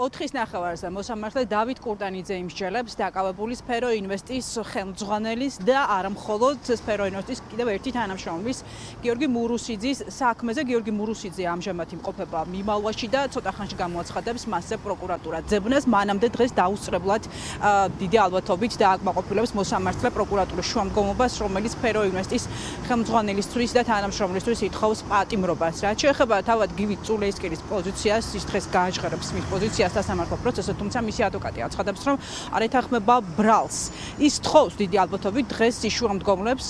4-9 მოსამართლე დავით კურტანიძე იმსჯელებს დაკავებული სფერო ინვესტის ხელმძღვანელის და არა მხოლოდ სფერო ინვესტის კიდევ ერთი თანამშრომლის გიორგი მურუსიძის საქმეზე. გიორგი მურუსიძე ამჟამად იმყოფება მიმალვაში და ცოტა ხანში გამოაცხადებს მასზე პროკურატურა ძებნას. მანამდე დღეს დაუსწრებლად დიდი ალბათობით დააკმაყოფილებს მოსამართლე პროკურატურის შუამდგომობას, რომელიც სფერო ინვესტის ხელმძღვანელისთვის და თანამშრომლისთვის ითხოვს პატიმრობას. რაც შეეხება თავად გივი წულეისკირის პოზიციას, ის დღეს გააჟღერებს მის პოზიციას სასამართლო პროცესზე, თუმცა მისი ადვოკატი აცხადებს, რომ არ ეთანხმება ბრალს. ის თხოვს დიდი ალბათობით დღეს ის შუამდგომლებს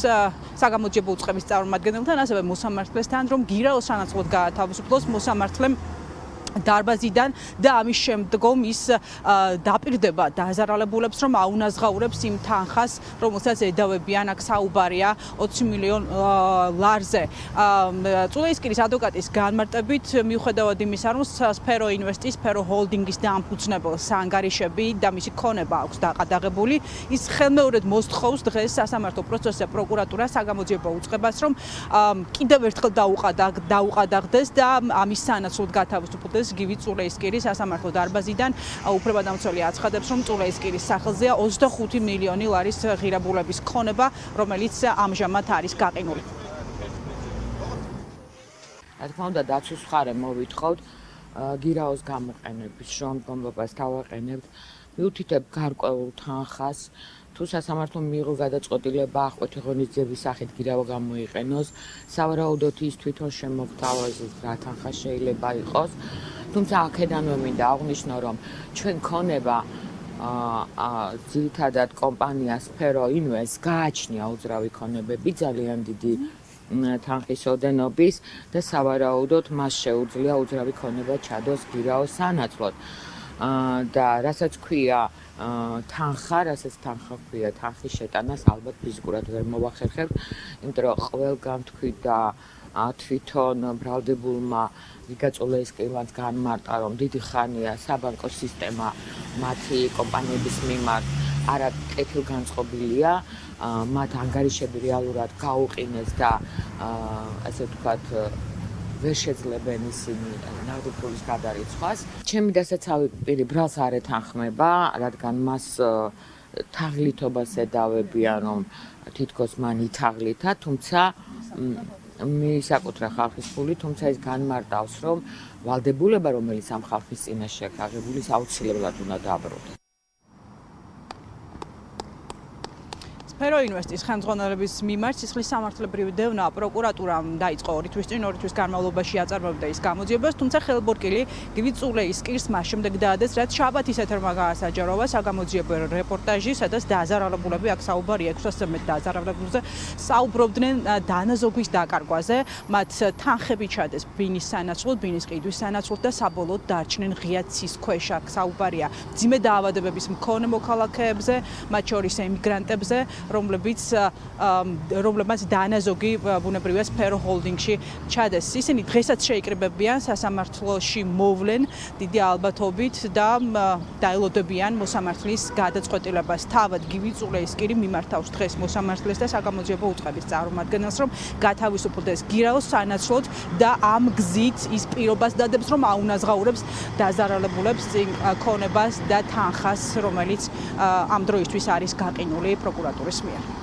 საგამოძიებო უწყების წარმომადგენელთან, ასევე მოსამართლესთან, რომ გირაოს სანაცვლოდ გაათავისუფლოს მოსამართლემ დარბაზიდან და ამის შემდგომ ის დაპირდება დაზარალებულებს, რომ აუნაზღაურებს იმ თანხას, რომელსაც ედავებიან. აქ საუბარია 20 მილიონ ლარზე. წულეისკირის ადვოკატის განმარტებით, მიუხედავად იმისა, რომ სფერო ინვესტის, სფერო ჰოლდინგის დამფუძნებელს ანგარიშები და მისი ქონება აქვს დაყადაღებული, ის ხელმეორედ მოსთხოვს დღეს სასამართლო პროცესზე პროკურატურა საგამოძიებო უწყებას, რომ კიდევ ერთხელ დაუყადაღდეს და ამის სანაცვლოდ გათავისუფლდეს გივი წულეისკირის სასამართლო დარბაზიდან. უფლებადამცველი აცხადებს, რომ წულეისკირის სახელზეა 25 მილიონი ლარის ღირებულების ქონება, რომელიც ამჟამად არის გაყინული. რა თქმა უნდა, დაცვის მხარე მოვითხოვთ გირაოს გამოყენების შუამდგომლობას თავაყენებთ, მიუთითებ გარკვეულ თანხას. თუ სასამართლომ მიიღო გადაწყვეტილება აღკვეთი ღონისძიების სახით გირავა გამოიყენოს, სავარაუდოდ ის თვითონ შემოგთავაზებს რა თანხა შეიძლება იყოს. თუმცა აქედანვე მინდა აღვნიშნო, რომ ჩვენ ქონება ძირითადად კომპანია სფერო ინვესტ გააჩნია უძრავი ქონებები ძალიან დიდი თანხის ოდენობის და სავარაუდოდ მას შეუძლია უძრავი ქონება ჩადოს გირაოს სანაცვლოდ. და რასაც ქვია თანხა, რასაც თანხა ქვია, თანხის შეტანას ალბათ ფიზიკურად ვერ მოვახერხებთ, იმიტომ რომ ყველგან თქვით და თვითონ ბრალდებულმა რიგა წულეისკირმაც განმარტა, რომ დიდი ხანია საბანკო სისტემა მათი კომპანიების მიმართ არა კეთილგანწყობილია, მათ ანგარიშები რეალურად გაუყინეს და ასე ვთქვათ ვერ შეძლებენ ისინი ნაღდი ფულის გადარიცხვას. ჩემი დასაცავი პირი ბრალს არ ეთანხმება, რადგან მას თაღლითობას ედავებიან, რომ თითქოს მან ითაღლითა, თუმცა მისაკუთრა ხალხის ფული, თუმცა ის განმარტავს, რომ ვალდებულება, რომელიც ამ ხალხის წინაშე აქვს აღებული, აუცილებლად უნდა დააბრუნდეს. სფერო ინვესტის ხელმძღვანელების მიმართ სისხლის სამართლებრივი დევნა პროკურატურამ დაიწყო 2 თვის წინ, 2 თვის განმავლობაში აწარმოებდა ის გამოძიებას, თუმცა ხელბორკილი გივი წულეისკირს მას შემდეგ დაადეს, რაც შაბათის ეთერმა გაასაჯაროვა საგამოძიებო რეპორტაჟი, სადაც დაზარალებულები, აქ საუბარია 600-ზე მეტ დაზარალებულზე, საუბრობდნენ დანაზოგვის დაკარგვაზე, მათ თანხები ჩადეს ბინის სანაცვლოდ, ბინის ყიდვის სანაცვლოდ და საბოლოოდ დარჩნენ ღია ცის ქვეშ. აქ საუბარია მძიმე დაავადებების მქონე მოქალაქეებზე, მათ შორის ემიგრანტებზე, რომლებმაც დანაზოგი ბუნებრივია სფერო ჰოლდინგში ჩადეს. ისინი დღესაც შეიკრიბებიან სასამართლოში მოვლენ დიდი ალბათობით და დაელოდებიან მოსამართლის გადაწყვეტილებას. თავად გივი წულეისკირი მიმართავს დღეს მოსამართლეს და საგამოძიებო უწყების წარმომადგენელს, რომ გათავისუფლდეს გირაოს სანაცვლოდ და ამ გზით ის პირობას დადებს, რომ აუნაზღაურებს დაზარალებულებს ქონებას და თანხას, რომელიც ამ დროისთვის არის გაყინული პროკურატურის მიერ.